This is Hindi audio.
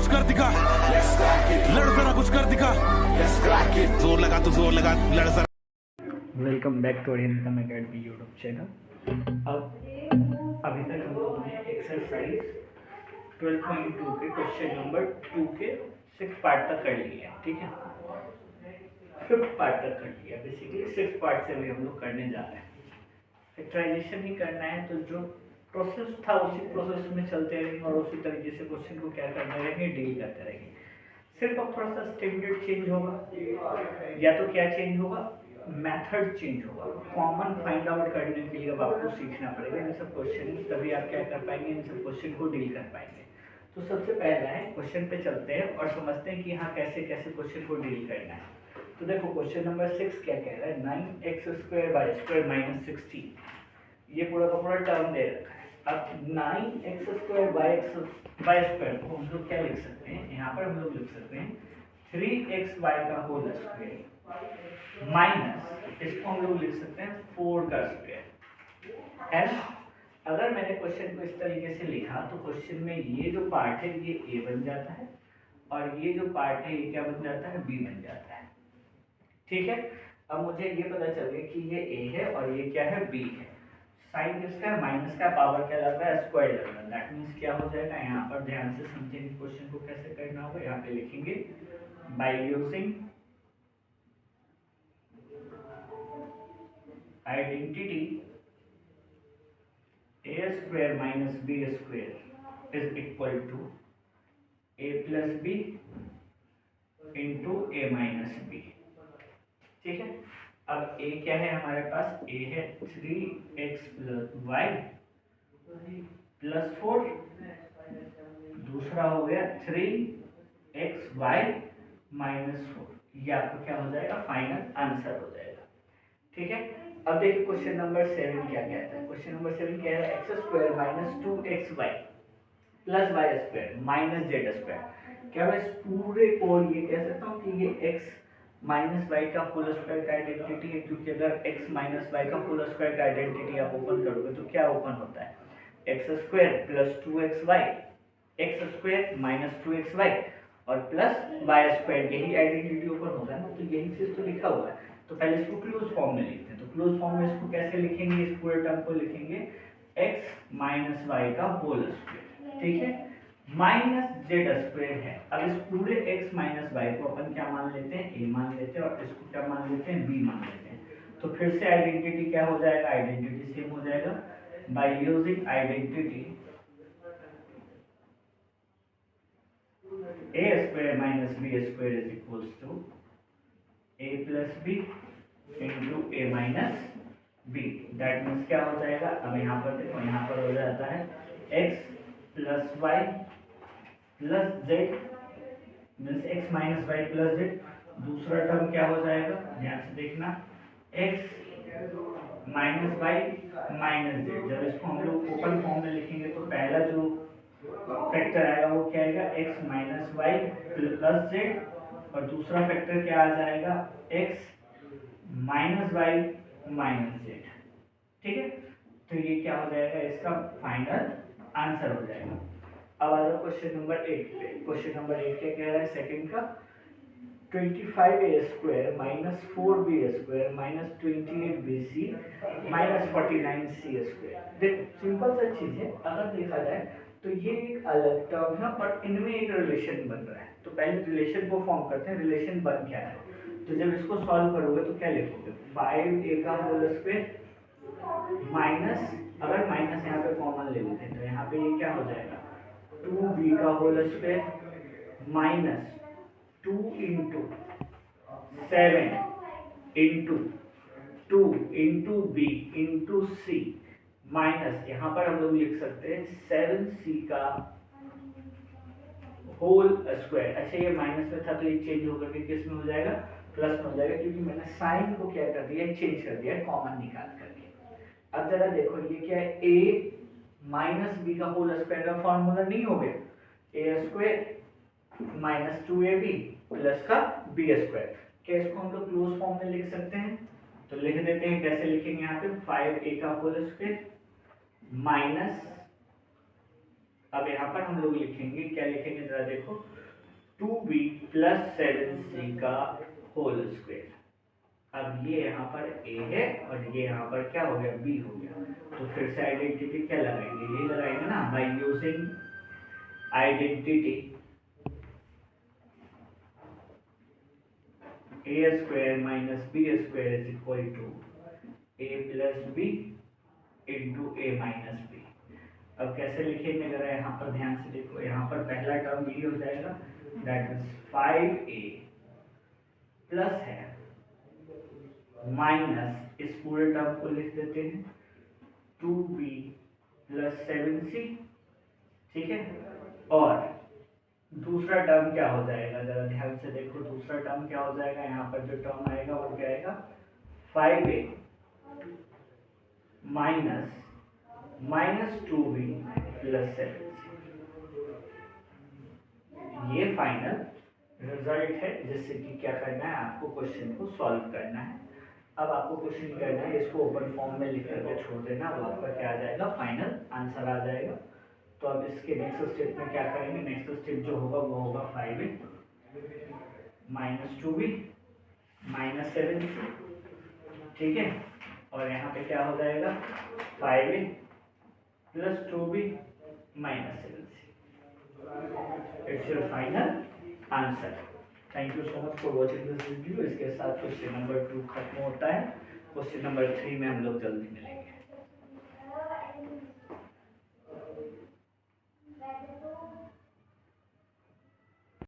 कुछ कर दिखा, लड़ जरा कुछ कर दिखा, जोर लगा तो जोर लगा, लड़ जरा। Welcome back to Income Academy YouTube channel. अब अभी तक हम लोगों ने एक्सरसाइज 12.2 के क्वेश्चन नंबर 2 के 6 पार्ट तक कर लिया है, ठीक है। 5th पार्ट तक कर लिया, बेसिकली 6 पार्ट से भी हम लोग करने जा रहे हैं। फैक्टराइजेशन ही करना है, तो जो प्रोसेस था उसी प्रोसेस में चलते रहेंगे और उसी तरीके से क्वेश्चन को क्या करते रहेंगे, डील करते रहेंगे। सिर्फ अब थोड़ा सा स्टैंडर्ड चेंज होगा, या तो क्या चेंज होगा, मेथड चेंज होगा। कॉमन फाइंड आउट करने के लिए अब आपको सीखना पड़ेगा इन सब क्वेश्चन, तभी आप क्या कर पाएंगे, इन सब क्वेश्चन को डील कर पाएंगे। तो सबसे पहला है, क्वेश्चन पे चलते हैं और समझते हैं कि हाँ कैसे कैसे क्वेश्चन को डील करना है। तो देखो क्वेश्चन नंबर 6 क्या कह रहा है, 9x² माइनस 16, ये पूरा का पूरा टर्म दे रखा है। अब 9x² को हम लोग क्या लिख सकते हैं, यहाँ पर हम लोग लिख सकते हैं 3xy का होल स्क्वायर माइनस, इसको हम लोग लिख सकते हैं 4 का स्क्वायर। है अगर मैंने क्वेश्चन को इस तरीके से लिखा तो क्वेश्चन में ये जो पार्ट है ये a बन जाता है और ये जो पार्ट है ये क्या बन जाता है, b बन जाता है, ठीक है। अब मुझे ये पता चल गया कि ये a है और ये क्या है, b है। साइन किसका है, माइनस का, पावर क्या लग रहा है, स्क्वायर लग रहा है। दैट मींस क्या हो जाएगा, यहाँ पर ध्यान से समझेंगे क्वेश्चन को कैसे करना होगा। यहाँ पे लिखेंगे by using identity a² minus b² is equal to a plus b into a minus b, ठीक है। अब a क्या है हमारे पास, a है 3x प्लस y प्लस 4, दूसरा हो गया 3xy माइनस 4, ये आपको क्या हो जाएगा, फाइनल आंसर हो जाएगा, ठीक है। अब देखिए क्वेश्चन नंबर 7 क्या कहता है। क्वेश्चन नंबर 7 क्या है, x² minus 2xy plus y² minus z²। क्या मैं इस पूरे को ये कह सकता हूँ कि ये x माइनस वाई का होल स्क्वायर का आइडेंटिटी है, क्योंकि अगर x माइनस वाई का होल स्क्वायर का आइडेंटिटी आप ओपन करोगे तो क्या ओपन होता है, x² plus 2xy, x² minus 2xy और प्लस y², यही आइडेंटिटी ओपन होता है ना। तो यही चीज तो लिखा हुआ है, तो पहले इसको क्लोज फॉर्म में लिखते हैं। तो क्लोज फॉर्म में इसको कैसे लिखेंगे, इस पूरे टर्म को लिखेंगे x माइनस वाई का होल स्क्वायर, ठीक है, माइनस z² है। अब इस पूरे x माइनस वाई को अपन क्या मान लेते हैं, a मान लेते हैं, और इसको क्या मान लेते हैं, b मान लेते हैं। तो फिर से आइडेंटिटी क्या हो जाएगा, आइडेंटिटी सेम हो जाएगा। By using identity a² minus b² is equals to a plus b into a minus b। That means क्या हो जाएगा, अब यहाँ पर देखो, यहाँ पर हो जाता है x plus Y plus Z, means x minus Y plus Z. दूसरा टर्म क्या हो जाएगा, ध्यान से देखना, x minus Y minus Z. जब इसको हम लोग ओपन फॉर्म में लिखेंगे तो पहला जो फैक्टर आएगा वो क्या आएगा, x minus Y plus Z, और दूसरा फैक्टर क्या आ जाएगा, x minus Y minus Z, ठीक है। तो ये क्या हो जाएगा, इसका फाइनल आंसर हो जाएगा। अब आ जाओ क्वेश्चन नंबर 8 पे। क्वेश्चन नंबर 8 क्या कह रहा है, सेकंड का 25a² minus 4b² minus 28bc minus 49c²। देखो सिंपल सा चीज है, अगर देखा जाए तो ये एक अलग टर्म है बट इनमें एक रिलेशन बन रहा है। तो पहले रिलेशन को फॉर्म करते हैं, रिलेशन बन क्या है। तो जब इसको सॉल्व करोगे तो क्या लिखोगे, 5a का होल स्क्वायर माइनस, अगर माइनस यहाँ पे कॉमन ले लेते हैं तो यहाँ पे ये क्या हो जाएगा, 2b का whole square minus 2 into 7 into 2 into b into c minus, यहाँ पर हम लोग लिख सकते हैं 7c का होल स्क्वायर। अच्छा ये माइनस में था तो ये चेंज होकर के किस में हो जाएगा, प्लस में हो जाएगा, क्योंकि मैंने साइन को क्या कर दिया, चेंज कर दिया कॉमन निकाल करके। अब जरा देखो ये क्या है, a माइनस बी का होल स्क्वायर का फॉर्मूला नहीं हो गया, a² माइनस 2ab प्लस का b²। क्या इसको हम लोग क्लोज फॉर्म में लिख सकते हैं, तो लिख देते हैं। कैसे लिखेंगे, यहाँ पे 5a का होल स्क्वायर माइनस अब यहाँ पर हम लोग लिखेंगे, क्या लिखेंगे जरा देखो, 2b प्लस 7c का होल स्क्वायर। अब ये यहाँ पर a है और ये यहाँ पर क्या हो गया, b हो गया। तो फिर से आइडेंटिटी क्या लगाएंगे, यही लगाएंगे ना, by using identity a square minus b square is equal to a plus b into a minus b। अब कैसे लिखेंगे जरा यहाँ पर ध्यान से देखो, यहाँ पर पहला टर्म b हो जाएगा, दैट इज 5a प्लस है माइनस, इस पूरे टर्म को लिख देते हैं 2b प्लस 7c, ठीक है। और दूसरा टर्म क्या हो जाएगा, जरा ध्यान से देखो, दूसरा टर्म क्या हो जाएगा, यहाँ पर जो टर्म आएगा वो क्या आएगा, 5a minus 2b plus 7c। ये फाइनल रिजल्ट है जिससे कि क्या करना है, आपको क्वेश्चन को सॉल्व करना है। अब आपको क्वेश्चन करना है, इसको ओपन फॉर्म में लिख करके छोड़ देना, अब आपका क्या आ जाएगा, फाइनल आंसर आ जाएगा। तो अब इसके नेक्स्ट स्टेप में क्या करेंगे, नेक्स्ट स्टेप जो होगा वो होगा 5a minus 2b minus 7c, ठीक है। और यहाँ पे क्या हो जाएगा, 5a plus 2b minus 7c। It's your final answer. Thank you so much for watching this video. इसके साथ क्वेश्चन नंबर 2 खत्म होता है। क्वेश्चन नंबर 3 में हम लोग जल्दी मिलेंगे।